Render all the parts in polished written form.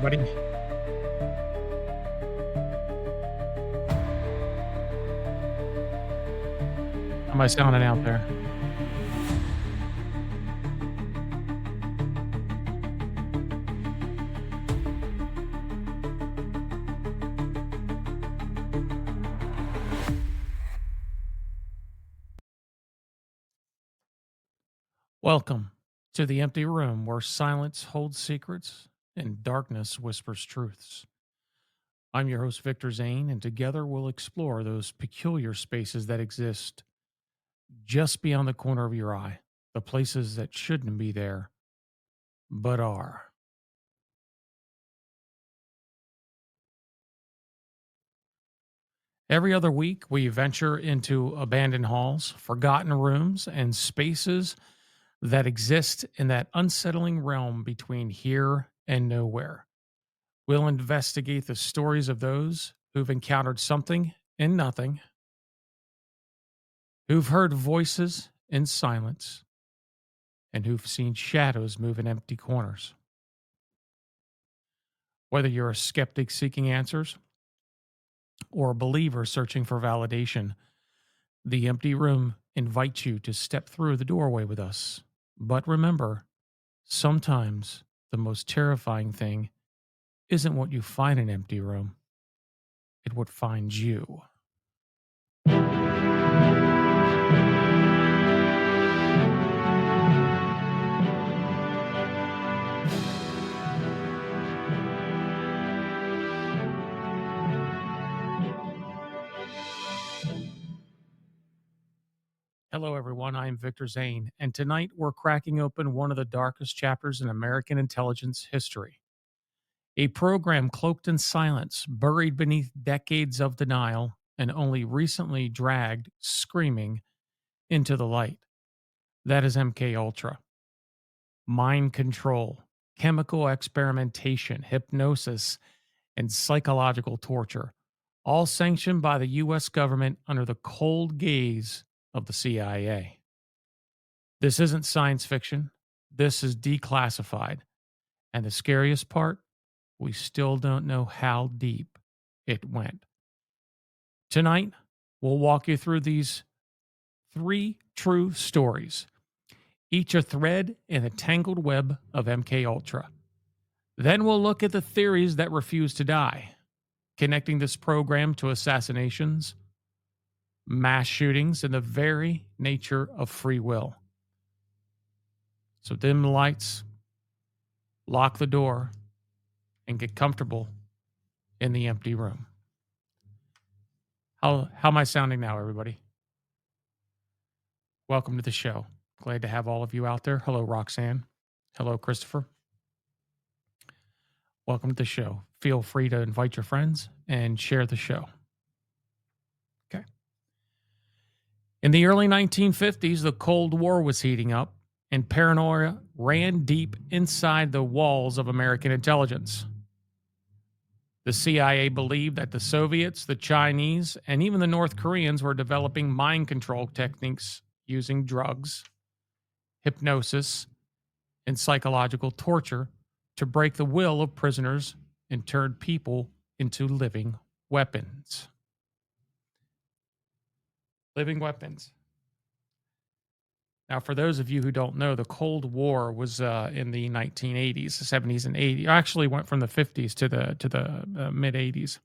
everybody. How am I sounding out there? Welcome to the empty room where silence holds secrets and darkness whispers truths. I'm your host, Victor Zane, and together we'll explore those peculiar spaces that exist just beyond the corner of your eye, the places that shouldn't be there, but are. Every other week, we venture into abandoned halls, forgotten rooms, and spaces that exist in that unsettling realm between here and nowhere. We'll investigate the stories of those who've encountered something in nothing, who've heard voices in silence, and who've seen shadows move in empty corners. Whether you're a skeptic seeking answers or a believer searching for validation, the empty room invites you to step through the doorway with us. But remember, sometimes the most terrifying thing isn't what you find in an empty room, it's what finds you. Hello, everyone. I'm Victor Zane, and tonight we're cracking open one of the darkest chapters in American intelligence history. A program cloaked in silence, buried beneath decades of denial, and only recently dragged, screaming, into the light. That is MK Ultra. Mind control, chemical experimentation, hypnosis, and psychological torture, all sanctioned by the US government under the cold gaze of the CIA. This isn't science fiction. This is declassified. And the scariest part, we still don't know how deep it went. Tonight, we'll walk you through these three true stories, each a thread in a tangled web of MK Ultra. Then we'll look at the theories that refuse to die, connecting this program to assassinations, mass shootings, and the very nature of free will. So dim the lights, lock the door, and get comfortable in the empty room. How am I sounding now, everybody? Welcome to the show. Glad to have all of you out there. Hello, Roxanne. Hello, Christopher. Welcome to the show. Feel free to invite your friends and share the show. Okay. In the early 1950s, the Cold War was heating up, and paranoia ran deep inside the walls of American intelligence. The CIA believed that the Soviets, the Chinese, and even the North Koreans were developing mind control techniques using drugs, hypnosis, and psychological torture to break the will of prisoners and turn people into living weapons. Living weapons. Now, for those of you who don't know, the Cold War was in the 1980s, the 70s, and 80s. Actually, went from the 50s to the mid 80s,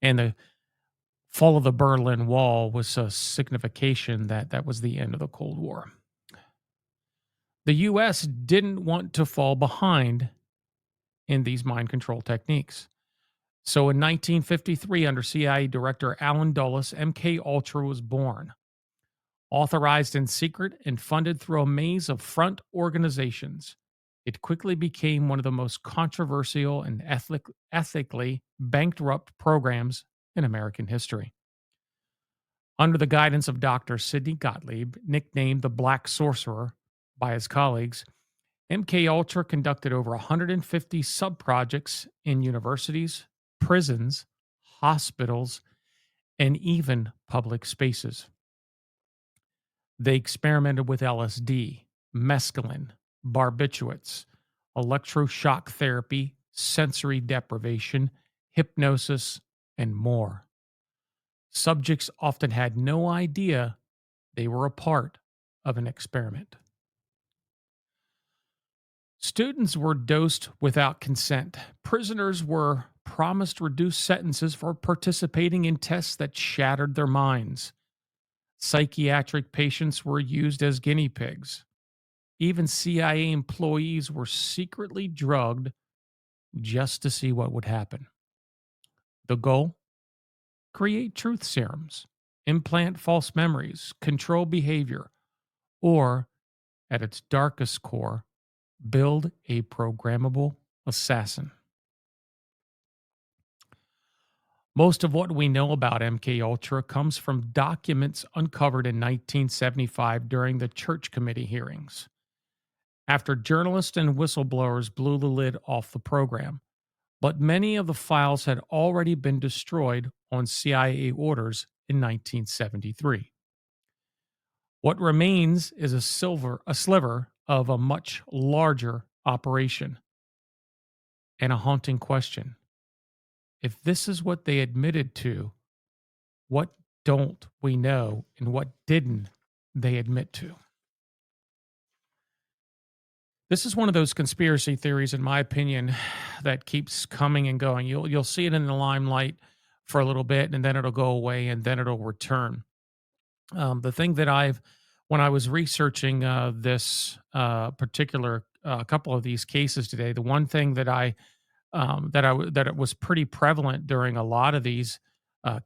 and the fall of the Berlin Wall was a signification that that was the end of the Cold War. The U.S. didn't want to fall behind in these mind control techniques. So in 1953, under CIA Director Allen Dulles, MK Ultra was born. Authorized in secret and funded through a maze of front organizations, it quickly became one of the most controversial and ethically bankrupt programs in American history. Under the guidance of Dr. Sidney Gottlieb, nicknamed the Black Sorcerer by his colleagues, MK Ultra conducted over 150 sub-projects in universities, prisons, hospitals, and even public spaces. They experimented with LSD, mescaline, barbiturates, electroshock therapy, sensory deprivation, hypnosis, and more. Subjects often had no idea they were a part of an experiment. Students were dosed without consent. Prisoners were promised reduced sentences for participating in tests that shattered their minds. Psychiatric patients were used as guinea pigs. Even CIA employees were secretly drugged just to see what would happen. The goal? Create truth serums, implant false memories, control behavior, or, at its darkest core, build a programmable assassin. Most of what we know about MK Ultra comes from documents uncovered in 1975 during the Church Committee hearings. After journalists and whistleblowers blew the lid off the program, but many of the files had already been destroyed on CIA orders in 1973. What remains is a sliver of a much larger operation, and a haunting question. If this is what they admitted to, what don't we know and what didn't they admit to? This is one of those conspiracy theories, in my opinion, that keeps coming and going. You'll see it in the limelight for a little bit, and then it'll go away, and then it'll return. The thing that when I was researching this particular couple of these cases today, the one thing that that it was pretty prevalent during a lot of these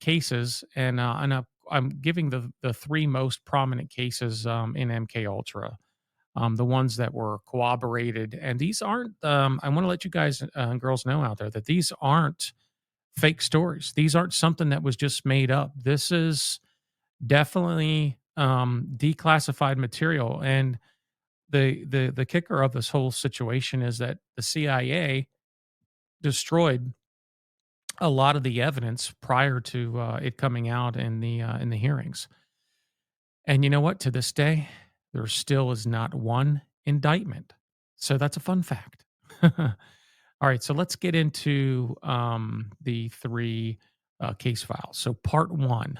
cases, and I'm giving the three most prominent cases in MK Ultra, the ones that were corroborated, and these aren't. I want to let you guys and girls know out there that these aren't fake stories. These aren't something that was just made up. This is definitely declassified material, and the kicker of this whole situation is that the CIA destroyed a lot of the evidence prior to it coming out in the hearings. And you know what? To this day, there still is not one indictment. So that's a fun fact. All right, so let's get into the three case files. So, part one: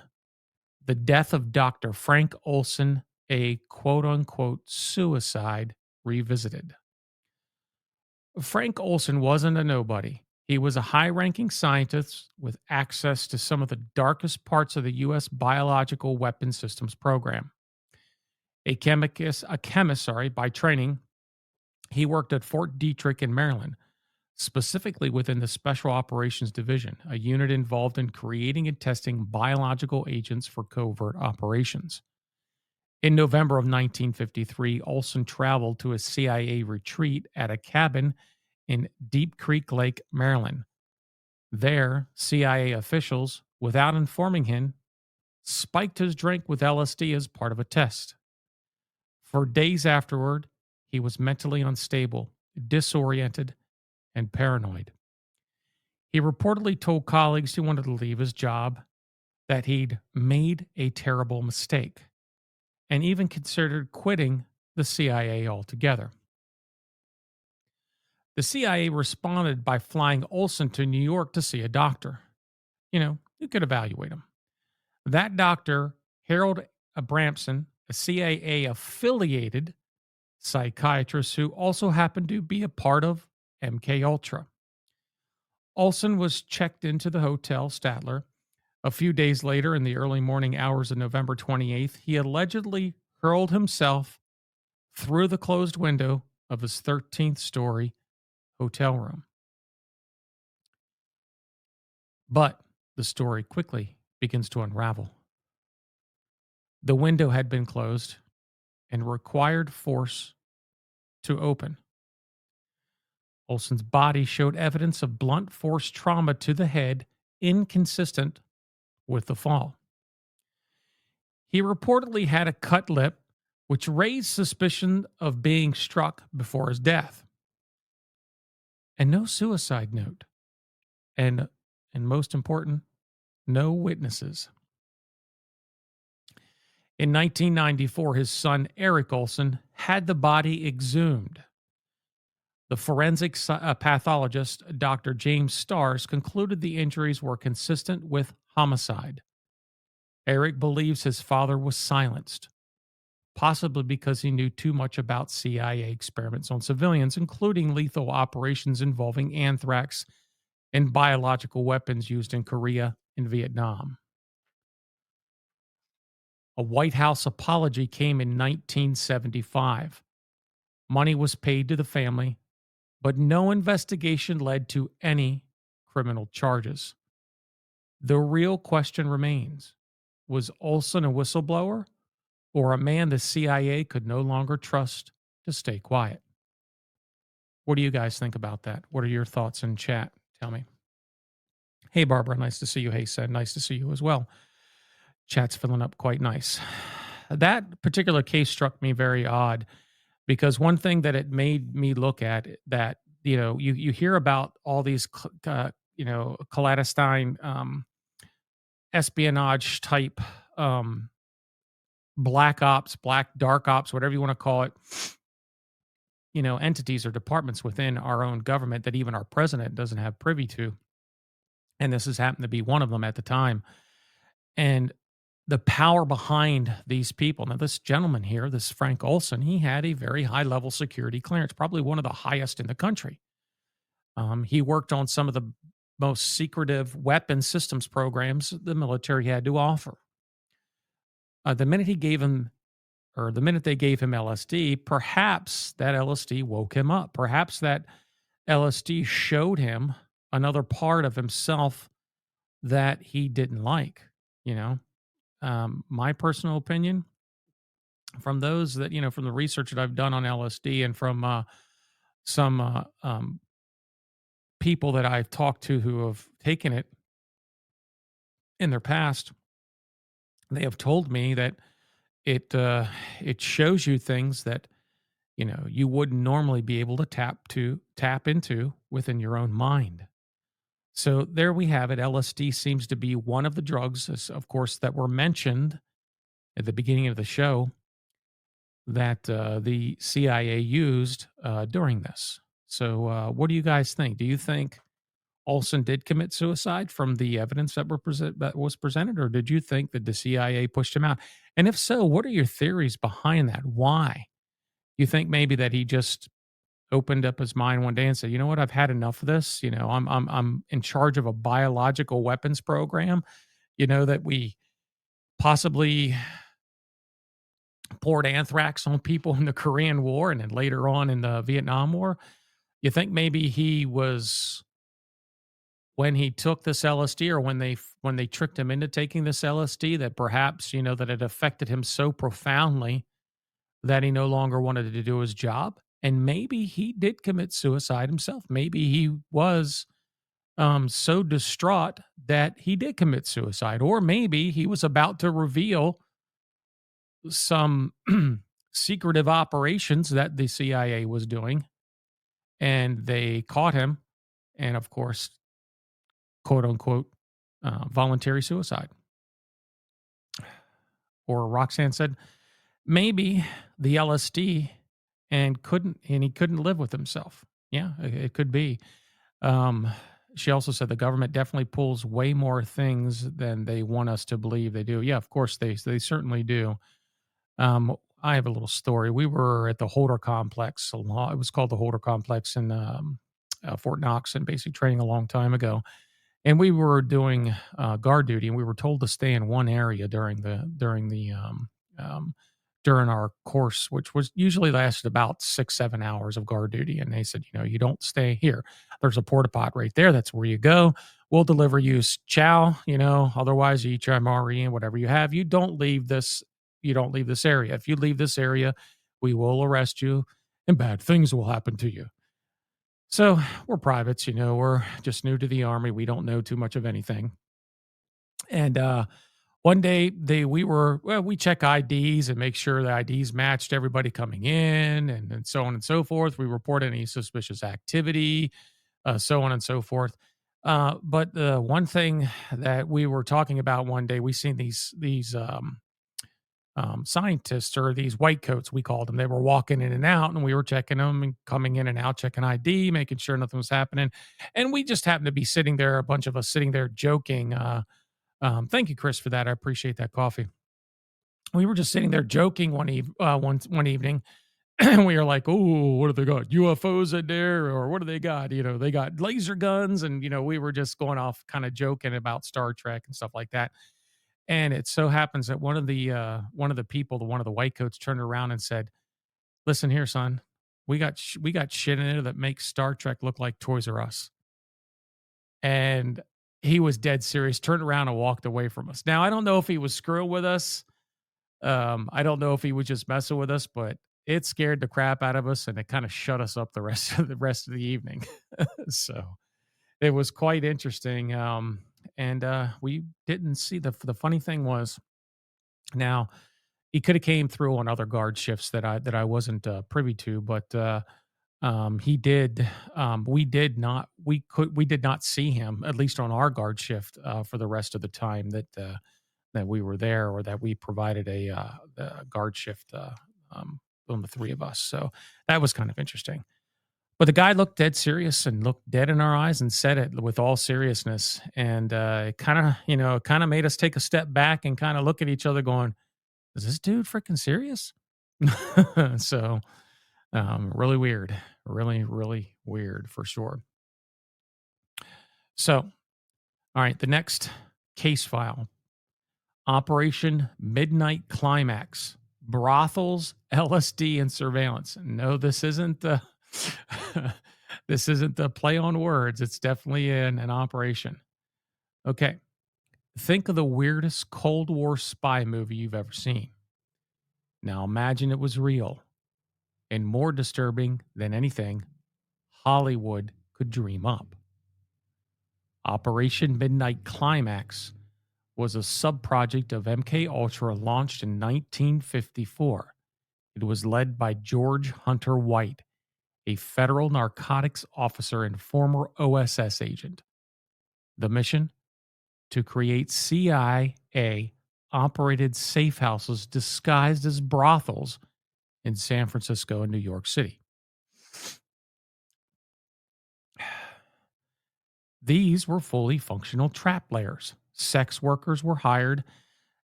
the death of Dr. Frank Olson, a quote unquote suicide revisited. Frank Olson wasn't a nobody. He was a high ranking scientist with access to some of the darkest parts of the U.S. biological weapon systems program. A chemist, by training, he worked at Fort Detrick in Maryland, specifically within the Special Operations Division, a unit involved in creating and testing biological agents for covert operations. In November of 1953, Olson traveled to a CIA retreat at a cabin in Deep Creek Lake, Maryland. There, CIA officials, without informing him, spiked his drink with LSD as part of a test. For days afterward, he was mentally unstable, disoriented, and paranoid. He reportedly told colleagues he wanted to leave his job, that he'd made a terrible mistake, and even considered quitting the CIA altogether. The CIA responded by flying Olson to New York to see a doctor, who could evaluate him. That doctor, Harold Abramson, a CIA affiliated psychiatrist who also happened to be a part of MK Ultra. Olson was checked into the Hotel Statler. A few days later, in the early morning hours of November 28th, he allegedly hurled himself through the closed window of his 13th story hotel room. But the story quickly begins to unravel. The window had been closed and required force to open. Olson's body showed evidence of blunt force trauma to the head, inconsistent with the fall. He reportedly had a cut lip, which raised suspicion of being struck before his death. And no suicide note. And most important, no witnesses. In 1994, his son Eric Olson had the body exhumed. The forensic pathologist, Dr. James Stars, concluded the injuries were consistent with homicide. Eric believes his father was silenced, possibly because he knew too much about CIA experiments on civilians, including lethal operations involving anthrax and biological weapons used in Korea and Vietnam. A White House apology came in 1975. Money was paid to the family, but no investigation led to any criminal charges. The real question remains: was Olson a whistleblower or a man the CIA could no longer trust to stay quiet? What do you guys think about that? What are your thoughts in chat? Tell me. Hey, Barbara, nice to see you. Hey, Sen, nice to see you as well. Chat's filling up quite nice. That particular case struck me very odd because one thing that it made me look at that, you hear about all these, clandestine espionage type black ops, black dark ops, whatever you want to call it, entities or departments within our own government that even our president doesn't have privy to. And this has happened to be one of them at the time. And the power behind these people. Now, this gentleman here, this Frank Olson, he had a very high level security clearance, probably one of the highest in the country. He worked on some of the most secretive weapon systems programs the military had to offer. The minute he gave him, or the minute they gave him LSD, perhaps that LSD woke him up. Perhaps that LSD showed him another part of himself that he didn't like. My personal opinion, from those that from the research that I've done on LSD and from some people that I've talked to who have taken it in their past, they have told me that it shows you things that you wouldn't normally be able to tap into within your own mind. So there we have it. LSD seems to be one of the drugs, of course, that were mentioned at the beginning of the show that the CIA used during this. So, what do you guys think? Do you think Olson did commit suicide from the evidence that was presented, or did you think that the CIA pushed him out? And if so, what are your theories behind that? Why? You think maybe that he just opened up his mind one day and said, "You know what? I've had enough of this. I'm in charge of a biological weapons program. That we possibly poured anthrax on people in the Korean War and then later on in the Vietnam War." You think maybe he was, when he took this LSD, or when they tricked him into taking this LSD, that perhaps, that it affected him so profoundly that he no longer wanted to do his job? And maybe he did commit suicide himself. Maybe he was so distraught that he did commit suicide. Or maybe he was about to reveal some secretive operations that the CIA was doing, and they caught him, and of course, quote unquote, voluntary suicide. Or Roxanne said, maybe the LSD and he couldn't live with himself. Yeah, it could be. Um, she also said the government definitely pulls way more things than they want us to believe they do. Yeah, of course they certainly do. I have a little story. We were at the Holder Complex. It was called the Holder Complex in Fort Knox in basic training a long time ago, and we were doing guard duty, and we were told to stay in one area um, during our course, which was usually lasted about 6-7 hours of guard duty. And they said, you don't stay here. There's a porta pot right there. That's where you go. We'll deliver you chow. Otherwise you eat your MRE and whatever you have. You don't leave this. You don't leave this area. If you leave this area, we will arrest you, and bad things will happen to you. So we're privates, we're just new to the Army. We don't know too much of anything. And one day we check IDs and make sure the IDs matched everybody coming in, and so on and so forth. We report any suspicious activity, so on and so forth. But the one thing that we were talking about one day, we seen these scientists, or these white coats, we called them. They were walking in and out, and we were checking them and coming in and out, checking ID, making sure nothing was happening. And we just happened to be sitting there, a bunch of us sitting there joking. Thank you, Chris, for that. I appreciate that coffee. We were just sitting there joking one evening, and we were like, "Oh, what do they got? UFOs in there, or what do they got? You know, they got laser guns." And we were just going off, kind of joking about Star Trek and stuff like that. And it so happens that one of the people, one of the white coats, turned around and said, "Listen here, son, we got shit in there that makes Star Trek look like Toys R Us." And he was dead serious. Turned around and walked away from us. Now I don't know if he was screwing with us. I don't know if he was just messing with us, but it scared the crap out of us, and it kind of shut us up the rest of the evening. So it was quite interesting. And we didn't see the funny thing was, now he could have came through on other guard shifts that I wasn't privy to, but he did. We did not see him, at least on our guard shift, for the rest of the time that we were there, or that we provided a guard shift, on the three of us. So that was kind of interesting. But the guy looked dead serious and looked dead in our eyes and said it with all seriousness. And it kind of made us take a step back and kind of look at each other, going, "Is this dude freaking serious?" So really weird, really, really weird for sure. So, all right, the next case file: Operation Midnight Climax, brothels, LSD, and surveillance. No, this isn't the this isn't the play on words. It's definitely an operation. Okay, think of the weirdest Cold War spy movie you've ever seen. Now imagine it was real and more disturbing than anything Hollywood could dream up. Operation Midnight Climax was a subproject of MK Ultra launched in 1954. It was led by George Hunter White, a federal narcotics officer and former OSS agent. The mission: to create CIA operated safe houses disguised as brothels in San Francisco and New York City. These were fully functional trap layers. Sex workers were hired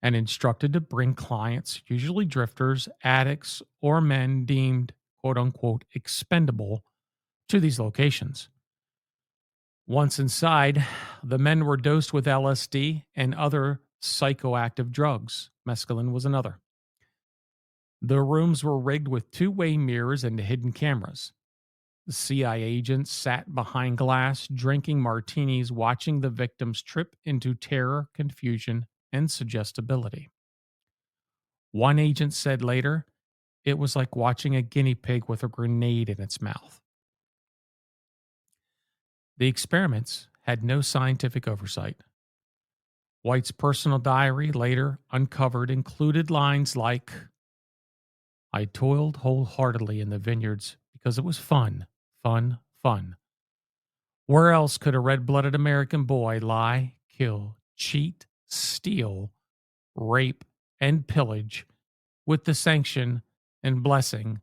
and instructed to bring clients, usually drifters, addicts, or men deemed quote unquote expendable, to these locations. Once inside, the men were dosed with LSD and other psychoactive drugs. Mescaline was another. The rooms were rigged with two-way mirrors and hidden cameras. The CIA agents sat behind glass, drinking martinis, watching the victims trip into terror, confusion, and suggestibility. One agent said later, it was like watching a guinea pig with a grenade in its mouth. The experiments had no scientific oversight. White's personal diary, later uncovered, included lines like, "I toiled wholeheartedly in the vineyards because it was fun, fun, fun. Where else could a red blooded American boy lie, kill, cheat, steal, rape, and pillage with the sanction and blessing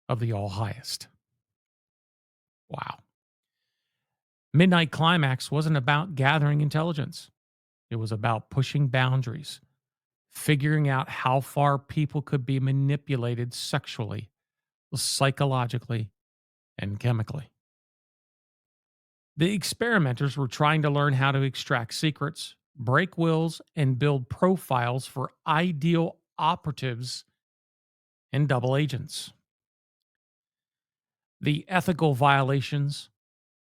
of the All Highest?" Wow. Midnight Climax wasn't about gathering intelligence, it was about pushing boundaries, figuring out how far people could be manipulated sexually, psychologically, and chemically. The experimenters were trying to learn how to extract secrets, break wills, and build profiles for ideal operatives and double agents. The ethical violations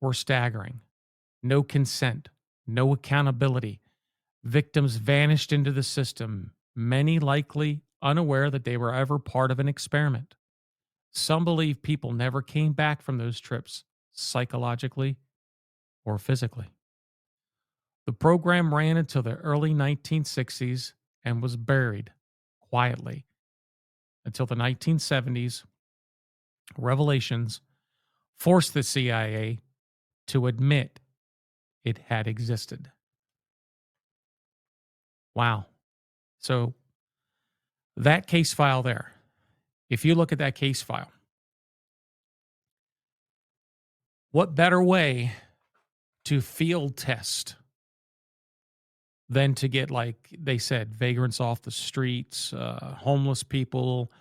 were staggering: no consent, no accountability. Victims vanished into the system, many likely unaware that they were ever part of an experiment. Some believe people never came back from those trips, psychologically or physically. The program ran until the early 1960s and was buried quietly until the 1970s. Revelations forced the CIA to admit it had existed. Wow. So That case file there, if you look at that case file, what better way to field test than to get, like they said, vagrants off the streets, homeless people,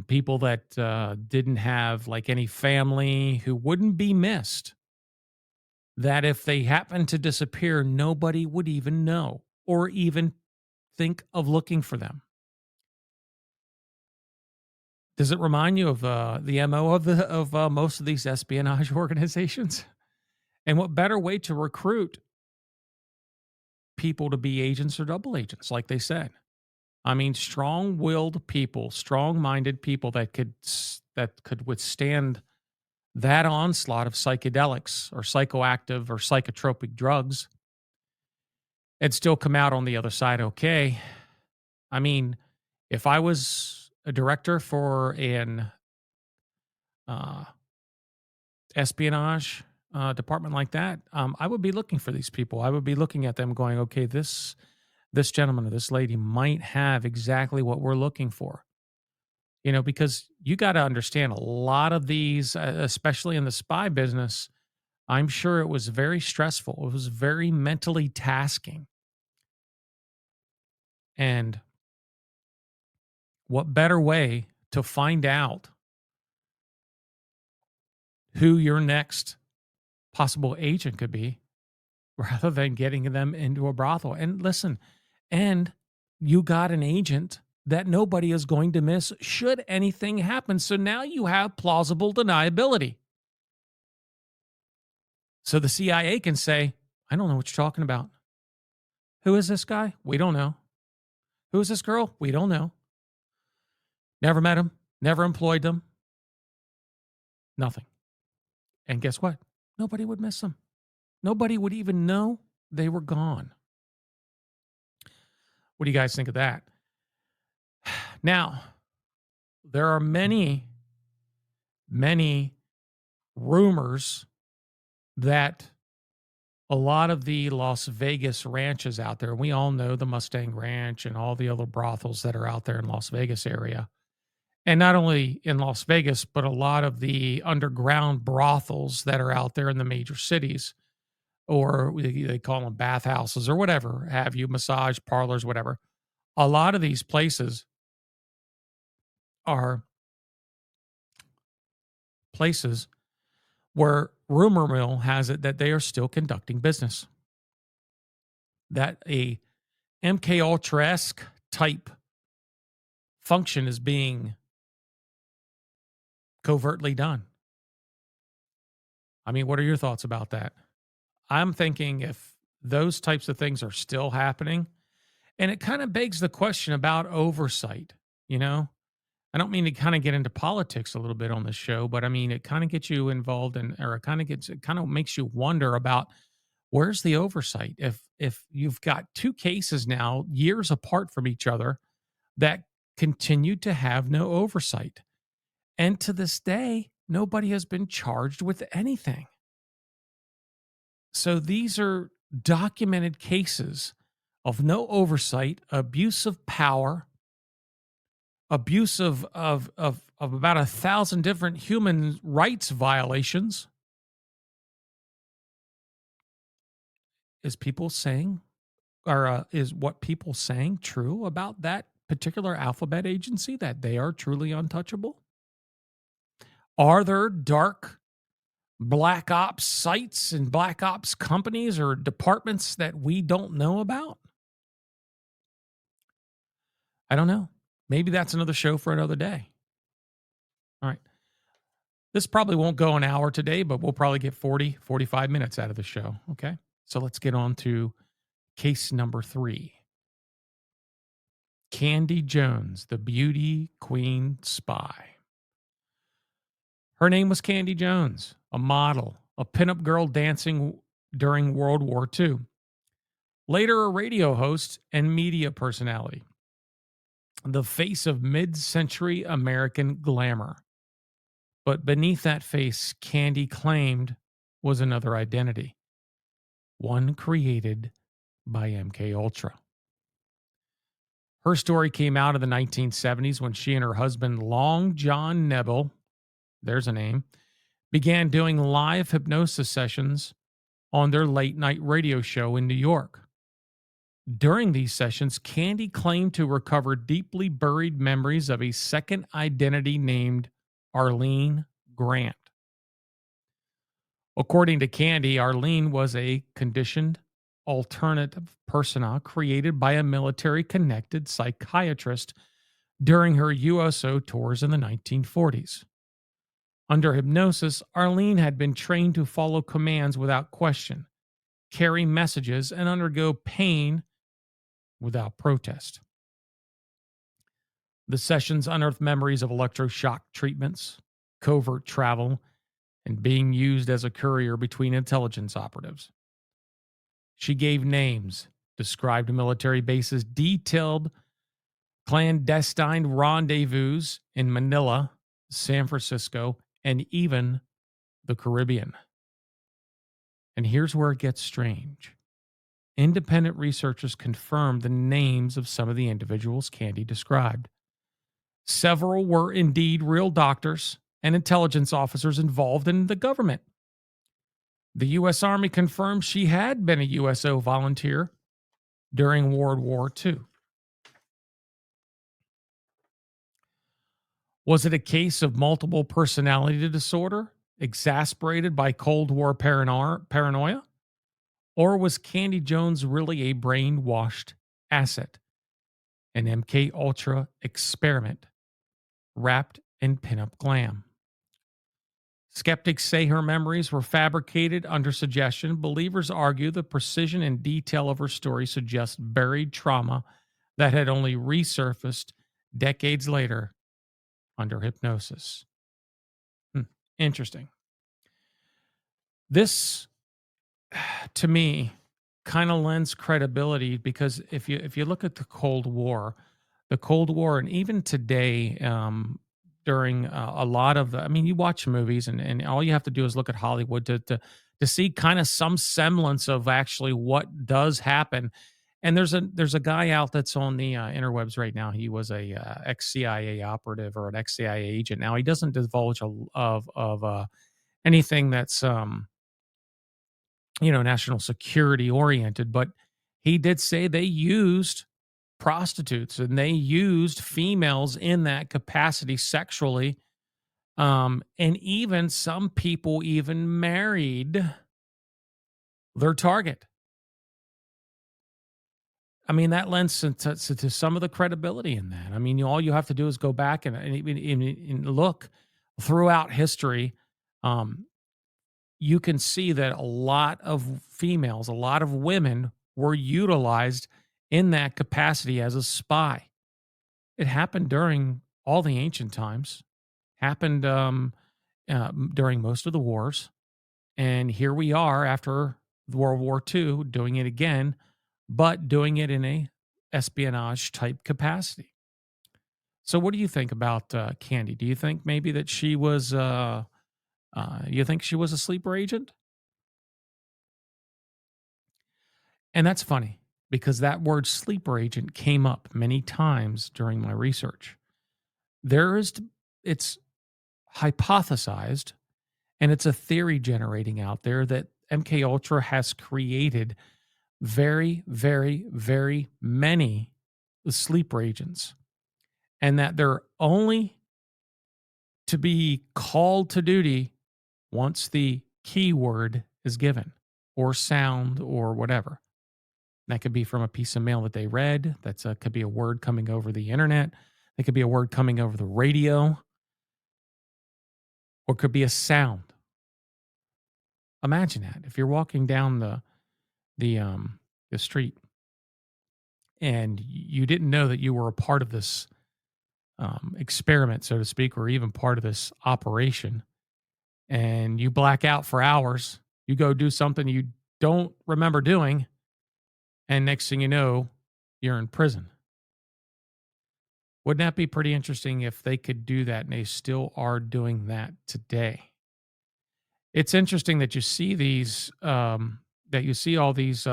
people that didn't have like any family who wouldn't be missed, that if they happened to disappear, nobody would even know or even think of looking for them. Does it remind you of the MO of most of these espionage organizations? And what better way to recruit people to be agents or double agents, like they said? I mean, strong-willed people, strong-minded people that could withstand that onslaught of psychedelics or psychoactive or psychotropic drugs and still come out on the other side okay. I mean, if I was a director for an uh, espionage department like that, I would be looking for these people. I would be looking at them, going, "Okay, this gentleman or this lady might have exactly what we're looking for." Because you got to understand a lot of these, especially in the spy business. I'm sure it was very stressful. It was very mentally tasking, and what better way to find out who your next possible agent could be rather than getting them into a brothel? And listen, and you got an agent that nobody is going to miss should anything happen. So now you have plausible deniability. So the CIA can say, "I don't know what you're talking about. Who is this guy? We don't know. Who is this girl? We don't know. Never met him, never employed them, nothing." And guess what? Nobody would miss them. Nobody would even know they were gone. What do you guys think of that? Now, there are many, many rumors that a lot of the Las Vegas ranches out there, we all know the Mustang Ranch and all the other brothels that are out there in Las Vegas area. And not only in Las Vegas, but a lot of the underground brothels that are out there in the major cities, or they call them bathhouses or whatever have you, massage parlors, whatever. A lot of these places are places where rumor mill has it that they are still conducting business. That a MK Ultra-esque type function is being covertly done. I mean, what are your thoughts about that? I'm thinking if those types of things are still happening, and it kind of begs the question about oversight, you know? I don't mean to kind of get into politics a little bit on this show, but I mean, it kind of gets you involved in, or it kind of makes you wonder about where's the oversight? If you've got two cases now, years apart from each other, that continue to have no oversight. And to this day, nobody has been charged with anything. So these are documented cases of no oversight, abuse of power, abuse of about 1,000 different human rights violations. Is people saying, or is what people saying true about that particular alphabet agency, that they are truly untouchable? Are there dark black ops sites and black ops companies or departments that we don't know about? I don't know. Maybe that's another show for another day. All right. This probably won't go an hour today, but we'll probably get 40, 45 minutes out of the show. Okay. So let's get on to case number 3. Candy Jones, the beauty queen spy. Her name was Candy Jones, a model, a pinup girl dancing during World War II. Later, a radio host and media personality. The face of mid century American glamour. But beneath that face, Candy claimed was another identity, one created by MK Ultra. Her story came out in the 1970s when she and her husband, Long John Nebel, there's a name, began doing live hypnosis sessions on their late night radio show in New York. During these sessions, Candy claimed to recover deeply buried memories of a second identity named Arlene Grant. According to Candy, Arlene was a conditioned alternative persona created by a military connected psychiatrist during her USO tours in the 1940s. Under hypnosis, Arlene had been trained to follow commands without question, carry messages, and undergo pain without protest. The sessions unearthed memories of electroshock treatments, covert travel, and being used as a courier between intelligence operatives. She gave names, described military bases, detailed clandestine rendezvous in Manila, San Francisco, and even the Caribbean. And here's where it gets strange. Independent researchers confirmed the names of some of the individuals Candy described. Several were indeed real doctors and intelligence officers involved in the government. The U.S. Army confirmed she had been a USO volunteer during World War II. Was it a case of multiple personality disorder, exasperated by Cold War paranoia? Or was Candy Jones really a brainwashed asset, an MK Ultra experiment wrapped in pinup glam? Skeptics say her memories were fabricated under suggestion. Believers argue the precision and detail of her story suggests buried trauma that had only resurfaced decades later under hypnosis. Interesting. This, to me, kind of lends credibility because if you look at the Cold War, and even today, during a lot of I mean, you watch movies, and all you have to do is look at Hollywood to see kind of some semblance of actually what does happen. And there's a guy out that's on the interwebs right now. He was a ex CIA operative or an ex CIA agent. Now he doesn't divulge of anything that's national security oriented, but he did say they used prostitutes and they used females in that capacity sexually. And even some people even married their target. I mean, that lends to some of the credibility in that. I mean, all you have to do is go back and look throughout history. You can see that a lot of females, a lot of women were utilized in that capacity as a spy. It happened during all the ancient times, happened during most of the wars. And here we are after World War II doing it again, but doing it in a espionage type capacity. So what do you think about Candy? Do you think maybe that she was, you think she was a sleeper agent? And that's funny because that word sleeper agent came up many times during my research. There is, it's hypothesized, and it's a theory generating out there that MK Ultra has created very, very, very many sleeper agents, and that they're only to be called to duty once the keyword is given, or sound, or whatever. That could be from a piece of mail that they read. That's could be a word coming over the internet. It could be a word coming over the radio, or it could be a sound. Imagine that if you're walking down the street and you didn't know that you were a part of this experiment, so to speak, or even part of this operation, and you black out for hours. You go do something you don't remember doing, and next thing you know, you're in prison. Wouldn't that be pretty interesting if they could do that and they still are doing that today? It's interesting that you see these, that you see all these,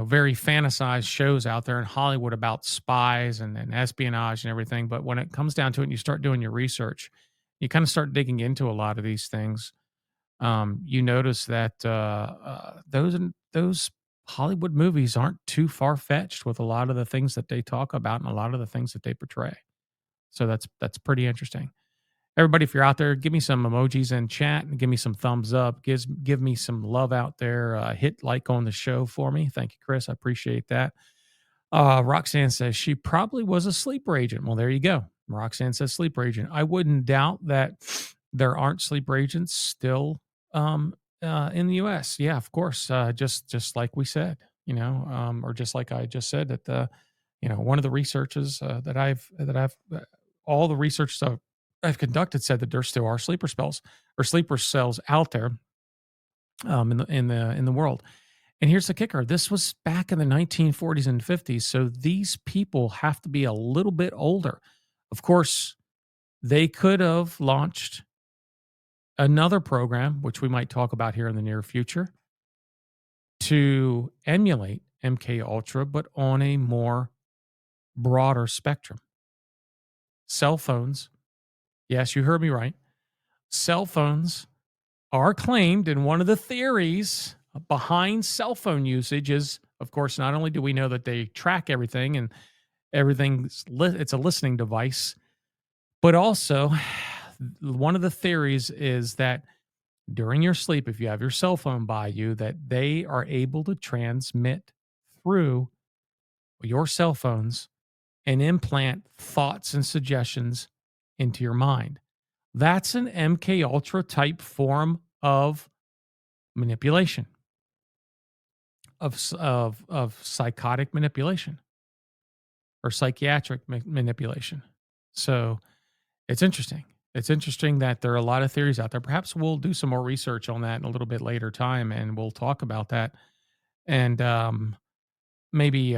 very fantasized shows out there in Hollywood about spies and espionage and everything. But when it comes down to it and you start doing your research, you kind of start digging into a lot of these things. You notice that those Hollywood movies aren't too far fetched with a lot of the things that they talk about and a lot of the things that they portray. So that's pretty interesting. Everybody, if you're out there, give me some emojis in chat and give me some thumbs up. Give me some love out there. Hit like on the show for me. Thank you, Chris. I appreciate that. Roxanne says she probably was a sleeper agent. Well, there you go. Roxanne says sleeper agent. I wouldn't doubt that there aren't sleeper agents still in the U.S. Yeah, of course. Just like we said, or just like I just said that one of the researches that I've all the research I've conducted said that there still are sleeper spells or sleeper cells out there in the world. And here's the kicker: this was back in the 1940s and 50s, so these people have to be a little bit older. Of course, they could have launched another program, which we might talk about here in the near future, to emulate MK Ultra, but on a more broader spectrum. Cell phones, yes, you heard me right. Cell phones are claimed, and one of the theories behind cell phone usage is, of course, not only do we know that they track everything and it's a listening device, but also one of the theories is that during your sleep, if you have your cell phone by you, that they are able to transmit through your cell phones and implant thoughts and suggestions into your mind. That's an MK Ultra type form of manipulation, of psychotic manipulation or psychiatric manipulation. So it's interesting. It's interesting that there are a lot of theories out there. Perhaps we'll do some more research on that in a little bit later time, and we'll talk about that, and maybe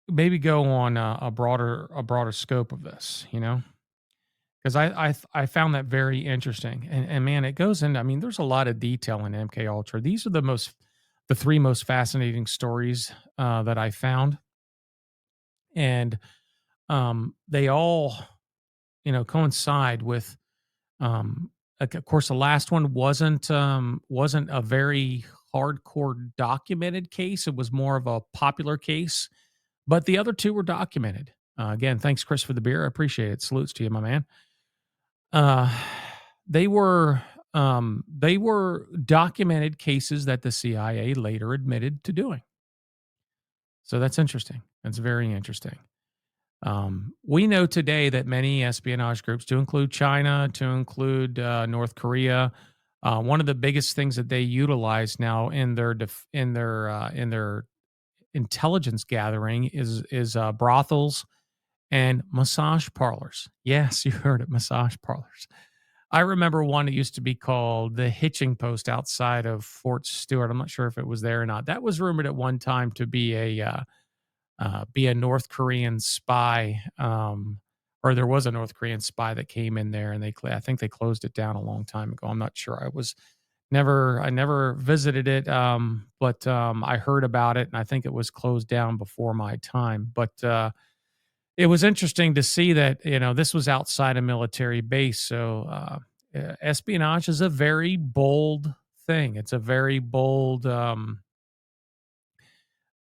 maybe go on a broader scope of this. Because I found that very interesting, and man, it goes into. I mean, there's a lot of detail in MK Ultra. These are the three most fascinating stories that I found, and they all coincide with. Of course, the last one wasn't a very hardcore documented case. It was more of a popular case, but the other two were documented. Again, thanks, Chris, for the beer. I appreciate it. Salutes to you, my man. Uh, they were they were documented cases that the CIA later admitted to doing. So that's interesting. That's very interesting. We know today that many espionage groups, to include China, to include North Korea, one of the biggest things that they utilize now in their intelligence gathering is brothels and massage parlors. Yes, you heard it, massage parlors. I remember one that used to be called the Hitching Post outside of Fort Stewart. I'm not sure if it was there or not. That was rumored at one time to be a North Korean spy, or there was a North Korean spy that came in there, and I think they closed it down a long time ago. I'm not sure. I never visited it, but I heard about it, and I think it was closed down before my time. But it was interesting to see that this was outside a military base. So espionage is a very bold thing. It's a very bold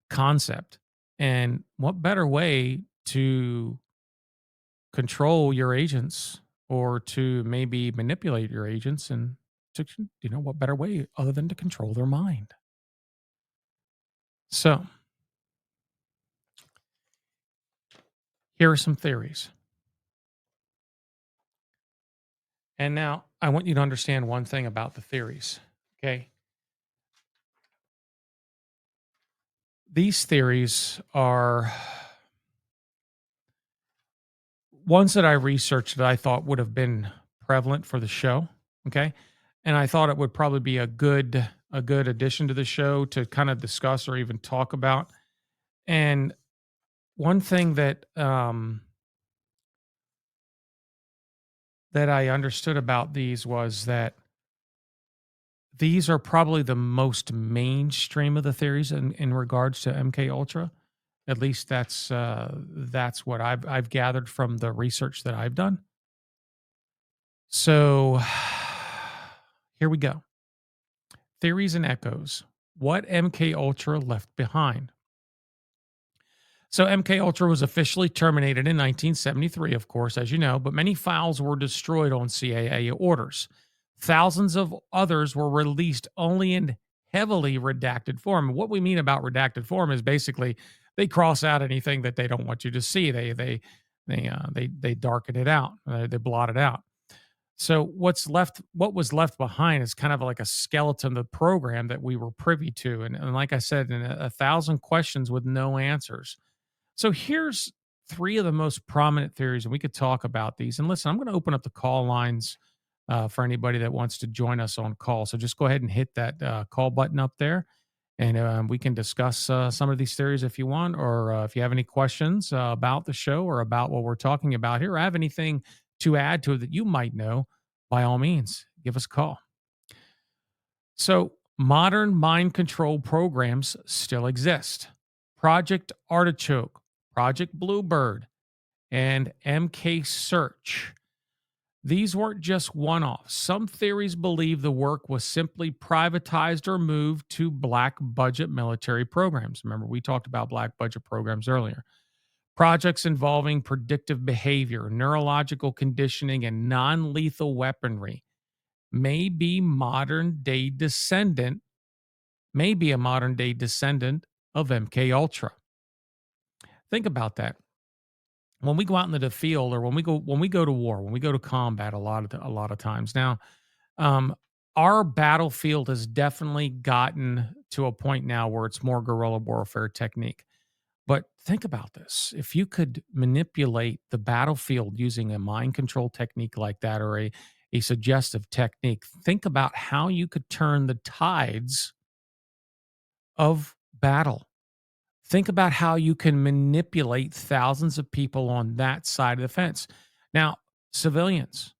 concept. And what better way to control your agents or to maybe manipulate your agents and what better way other than to control their mind? So here are some theories. And now I want you to understand one thing about the theories. Okay. These theories are ones that I researched that I thought would have been prevalent for the show. Okay. And I thought it would probably be a good addition to the show to kind of discuss or even talk about. And one thing that I understood about these was that These are probably the most mainstream of the theories in regards to MK Ultra. At least that's what I've gathered from the research that I've done. So here we go. Theories and echoes. What MK Ultra left behind. So MK Ultra was officially terminated in 1973, of course, as you know, but many files were destroyed on CAA orders. Thousands of others were released only in heavily redacted form. What we mean about redacted form is basically they cross out anything that they don't want you to see. They darken it out. They blot it out. So what was left behind is kind of like a skeleton of the program that we were privy to, and like I said, in a thousand questions with no answers. So here's three of the most prominent theories, and we could talk about these. And listen, I'm going to open up the call lines for anybody that wants to join us on call. So just go ahead and hit that call button up there, and we can discuss some of these theories if you want, or if you have any questions about the show or about what we're talking about here, or have anything to add to it that you might know, by all means, give us a call. So modern mind control programs still exist. Project Artichoke, Project Bluebird, and MK Search. These weren't just one offs. Some theories believe the work was simply privatized or moved to black budget military programs. Remember, we talked about black budget programs earlier. Projects involving predictive behavior, neurological conditioning, and non lethal weaponry may be a modern day descendant of MK Ultra. Think about that. When we go out into the field, or when we go to war, when we go to combat, a lot of times now, um, our battlefield has definitely gotten to a point now where it's more guerrilla warfare technique. But think about this: if you could manipulate the battlefield using a mind control technique like that, or a suggestive technique, think about how you could turn the tides of battle. Think about how you can manipulate thousands of people on that side of the fence. Now, civilians,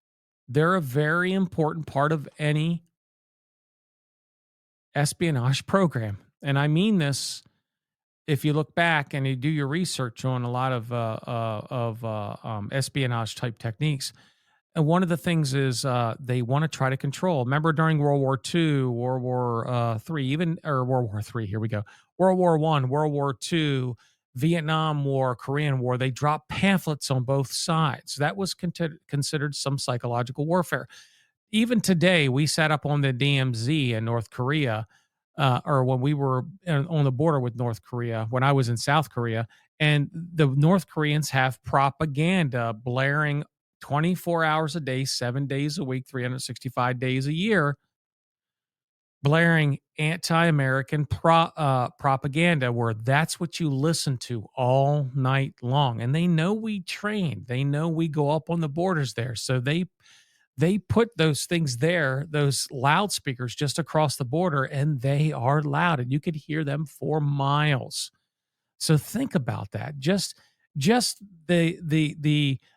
they're a very important part of any espionage program. And I mean this, if you look back and you do your research on a lot of espionage type techniques. And one of the things is they want to try to control. Remember during World War II, World War III, even or World War III. Here we go. World War I, World War II, Vietnam War, Korean War. They dropped pamphlets on both sides. That was considered some psychological warfare. Even today, we sat up on the DMZ in North Korea, or when we were on the border with North Korea, when I was in South Korea, and the North Koreans have propaganda blaring 24 hours a day, 7 days a week, 365 days a year, blaring anti-American propaganda, where that's what you listen to all night long. And they know we train, they know we go up on the borders there, so they put those things there, those loudspeakers just across the border, and they are loud, and you could hear them for miles. So think about that. Just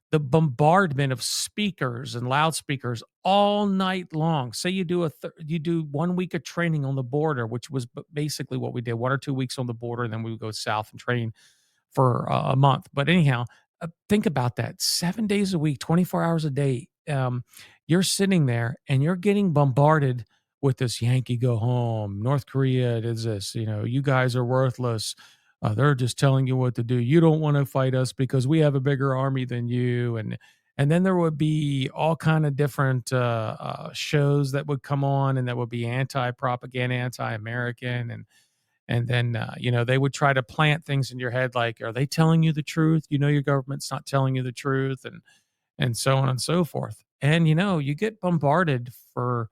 the bombardment of speakers and loudspeakers all night long. Say you do 1 week of training on the border, which was basically what we did, 1 or 2 weeks on the border, and then we would go south and train for a month. But anyhow, think about that: 7 days a week, 24 hours a day. You're sitting there and you're getting bombarded with this Yankee go home. North Korea does this. You know, you guys are worthless. They're just telling you what to do. You don't want to fight us because we have a bigger army than you. And then there would be all kind of different shows that would come on, and that would be anti-propaganda, anti-American, and then they would try to plant things in your head like, are they telling you the truth? You know your government's not telling you the truth, and so on and so forth. And you get bombarded for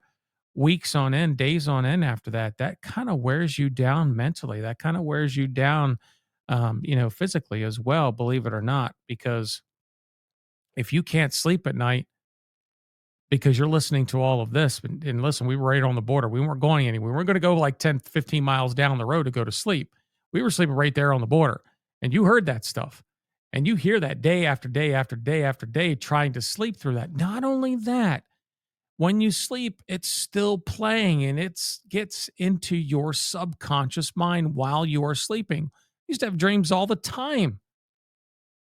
weeks on end, days on end after that. That kind of wears you down mentally. That kind of wears you down physically as well, believe it or not, because if you can't sleep at night because you're listening to all of this, and listen, we were right on the border. We weren't going anywhere. We weren't going to go like 10, 15 miles down the road to go to sleep. We were sleeping right there on the border. And you heard that stuff. And you hear that day after day after day after day trying to sleep through that. Not only that, When you sleep, it's still playing and it gets into your subconscious mind while you are sleeping. I used to have dreams all the time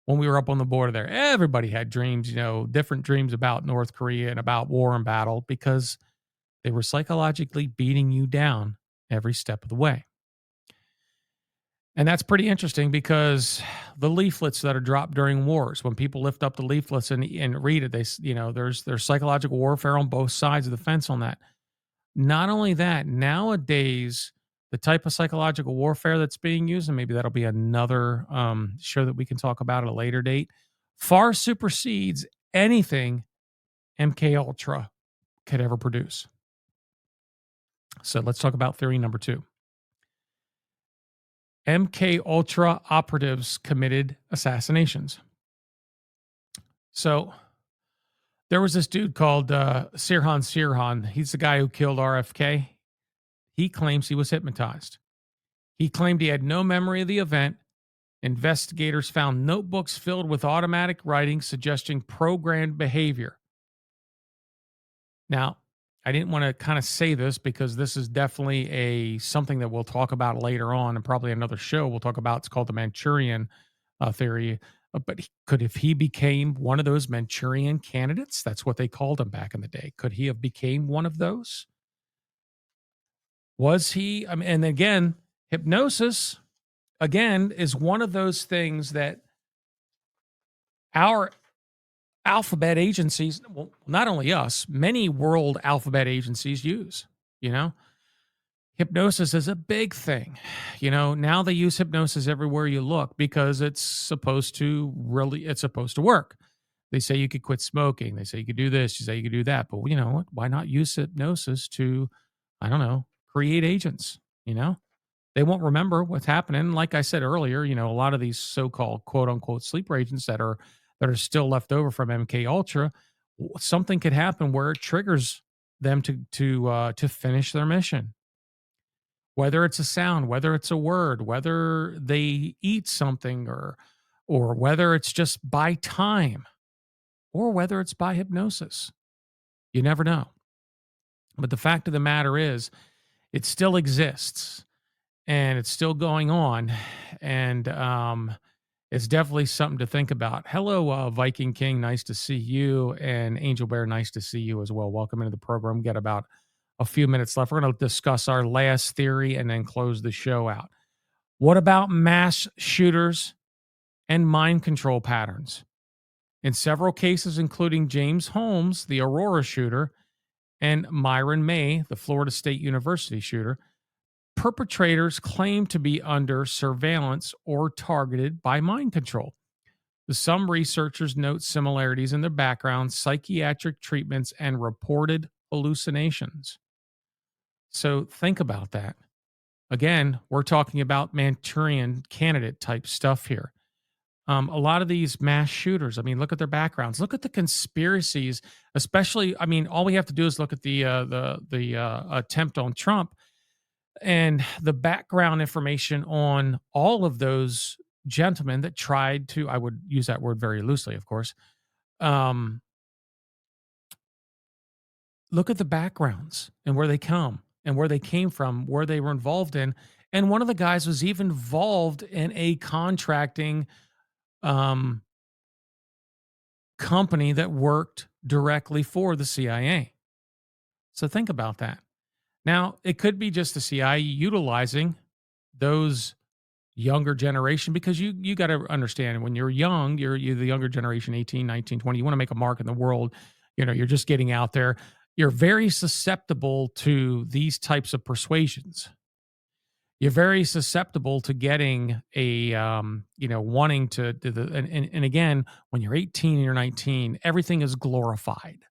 when we were up on the border there. Everybody had dreams, different dreams about North Korea and about war and battle because they were psychologically beating you down every step of the way. And that's pretty interesting because the leaflets that are dropped during wars, when people lift up the leaflets and read it, there's psychological warfare on both sides of the fence on that. Not only that, nowadays, the type of psychological warfare that's being used, and maybe that'll be another show that we can talk about at a later date, far supersedes anything MK Ultra could ever produce. So let's talk about theory number 2. MK Ultra operatives committed assassinations. So there was this dude called Sirhan Sirhan. He's the guy who killed RFK. He claims he was hypnotized. He claimed he had no memory of the event. Investigators found notebooks filled with automatic writing suggesting programmed behavior. Now, I didn't want to kind of say this because this is definitely something that we'll talk about later on, and probably another show we'll talk about. It's called the Manchurian theory. But if he became one of those Manchurian candidates? That's what they called him back in the day. Could he have became one of those? Was he? I mean, and again, hypnosis again is one of those things that our alphabet agencies, well, not only us, many world alphabet agencies use, you know. Hypnosis is a big thing. Now they use hypnosis everywhere you look because it's supposed to work. They say you could quit smoking. They say you could do this. You say you could do that. But you know what? Why not use hypnosis to, I don't know, create agents? They won't remember what's happening. Like I said earlier, a lot of these so-called quote unquote sleeper agents that are still left over from MK Ultra, something could happen where it triggers them to finish their mission. Whether it's a sound, whether it's a word, whether they eat something, or whether it's just by time, or whether it's by hypnosis. You never know. But the fact of the matter is, it still exists and it's still going on. And it's definitely something to think about. Hello, Viking King. Nice to see you. And Angel Bear, nice to see you as well. Welcome into the program. We got about a few minutes left. We're going to discuss our last theory and then close the show out. What about mass shooters and mind control patterns? In several cases, including James Holmes, the Aurora shooter, and Myron May, the Florida State University shooter, perpetrators claim to be under surveillance or targeted by mind control. Some researchers note similarities in their backgrounds, psychiatric treatments, and reported hallucinations. So think about that. Again, we're talking about Manchurian candidate type stuff here. A lot of these mass shooters, I mean, look at their backgrounds. Look at the conspiracies, especially. I mean, all we have to do is look at the attempt on Trump and the background information on all of those gentlemen that tried to. I would use that word very loosely, of course. Look at the backgrounds and where they come and where they came from, where they were involved in. And one of the guys was even involved in a contracting company that worked directly for the CIA. So think about that. Now, it could be just the CIA utilizing those younger generation, because you got to understand, when you're young, you're the younger generation, 18, 19, 20, you want to make a mark in the world. You're just getting out there. You're very susceptible to these types of persuasions. You're very susceptible to getting a, wanting to do and again, when you're 18 and you're 19, everything is glorified.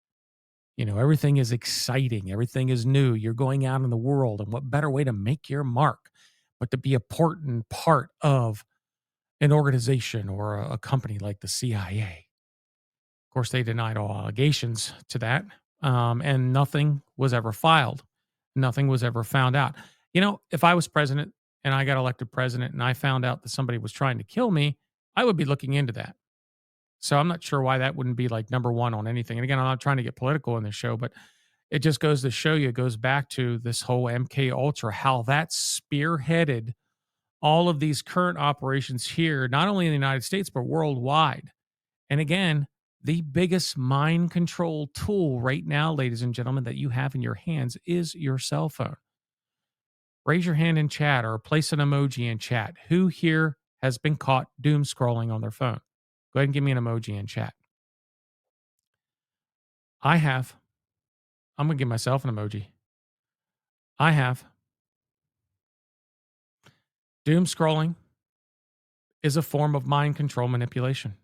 Everything is exciting. Everything is new. You're going out in the world. And what better way to make your mark but to be an important part of an organization or a company like the CIA? Of course, they denied all allegations to that. And nothing was ever filed. Nothing was ever found out. If I was president and I got elected president and I found out that somebody was trying to kill me, I would be looking into that. So I'm not sure why that wouldn't be like number one on anything. And again, I'm not trying to get political in this show, but It just goes to show you, it goes back to this whole MK Ultra, how that spearheaded all of these current operations here, not only in the United States, but worldwide. And again, the biggest mind control tool right now, ladies and gentlemen, that you have in your hands is your cell phone. Raise your hand in chat or place an emoji in chat. Who here has been caught doom scrolling on their phone? Go ahead and give me an emoji in chat. I have. I'm going to give myself an emoji. I have. Doom scrolling is a form of mind control manipulation.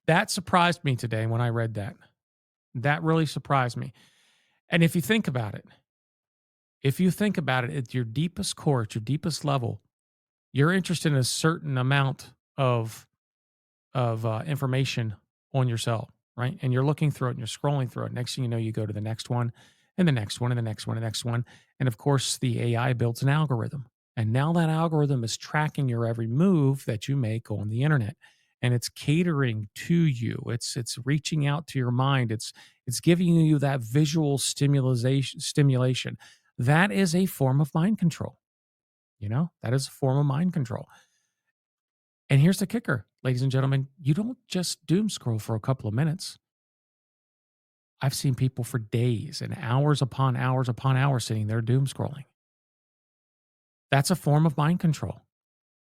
That surprised me today when I read that. That really surprised me. And if you think about it, at your deepest core, at your deepest level, you're interested in a certain amount of information on your cell, right? And you're looking through it and you're scrolling through it. Next thing you know, you go to the next one and the next one and the next one and the next one. And of course, the AI builds an algorithm. And now that algorithm is tracking your every move that you make on the internet. And it's catering to you. It's reaching out to your mind. It's giving you that visual stimulation. That is a form of mind control. That is a form of mind control. And here's the kicker, ladies and gentlemen, you don't just doom scroll for a couple of minutes. I've seen people for days and hours upon hours upon hours sitting there doom scrolling. That's a form of mind control.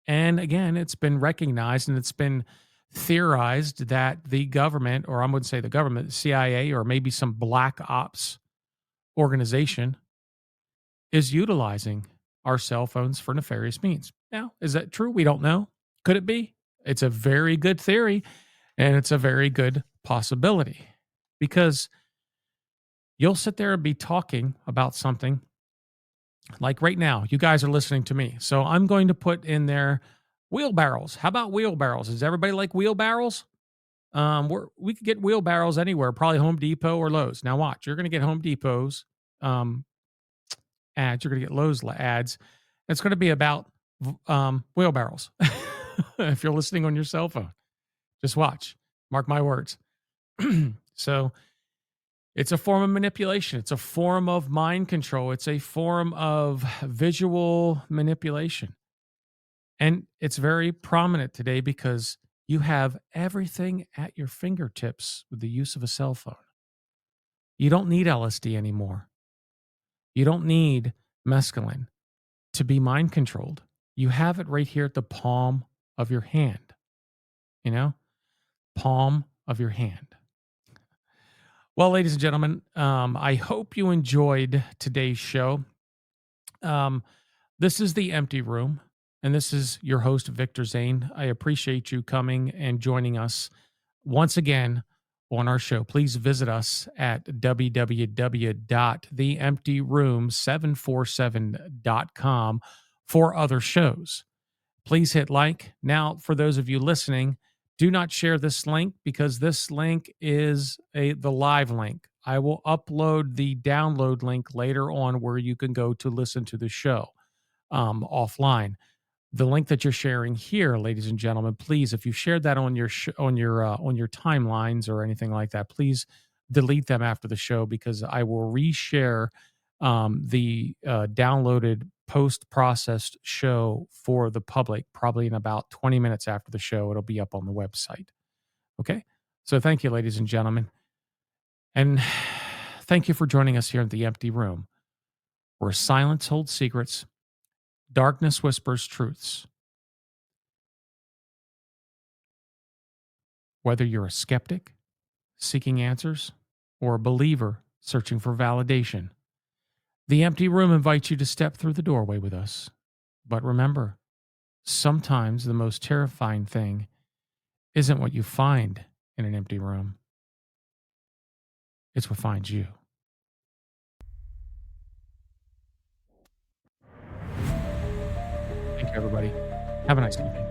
And again, it's been recognized and it's been theorized that the government, or I wouldn't say the government, the CIA, or maybe some black ops organization is utilizing our cell phones for nefarious means. Now, is that true? We don't know. Could it be? It's a very good theory and it's a very good possibility because you'll sit there and be talking about something like right now. You guys are listening to me. So I'm going to put in there wheelbarrows. How about wheelbarrows? Does everybody like wheelbarrows? We could get wheelbarrows anywhere, probably Home Depot or Lowe's. Now watch, you're going to get Home Depot's um, ads. You're going to get Lowe's ads. It's going to be about wheelbarrows. If you're listening on your cell phone, just watch. Mark my words. So it's a form of manipulation. It's a form of mind control. It's a form of visual manipulation. And it's very prominent today because you have everything at your fingertips with the use of a cell phone. You don't need LSD anymore. You don't need mescaline to be mind controlled. You have it right here at the palm of your hand, you know, palm of your hand. Well, ladies and gentlemen, I hope you enjoyed today's show. Um, this is The Empty Room, and this is your host, Victor Zane. I appreciate you coming and joining us once again on our show. Please visit us at www.theemptyroom747.com for other shows. Please hit like. Now, for those of you listening, do not share this link because this link is the live link. I will upload the download link later on where you can go to listen to the show offline. The link that you're sharing here, ladies and gentlemen, please, if you shared that on your on your timelines or anything like that, please delete them after the show because I will reshare the downloaded post-processed show for the public probably in about 20 minutes after the show. It'll be up on the website. Okay, so thank you, ladies and gentlemen, and thank you for joining us here at The Empty Room, where silence holds secrets, darkness whispers truths. Whether you're a skeptic seeking answers or a believer searching for validation, The Empty Room invites you to step through the doorway with us. But remember, sometimes the most terrifying thing isn't what you find in an empty room, it's what finds you. Thank you, everybody. Have a nice evening.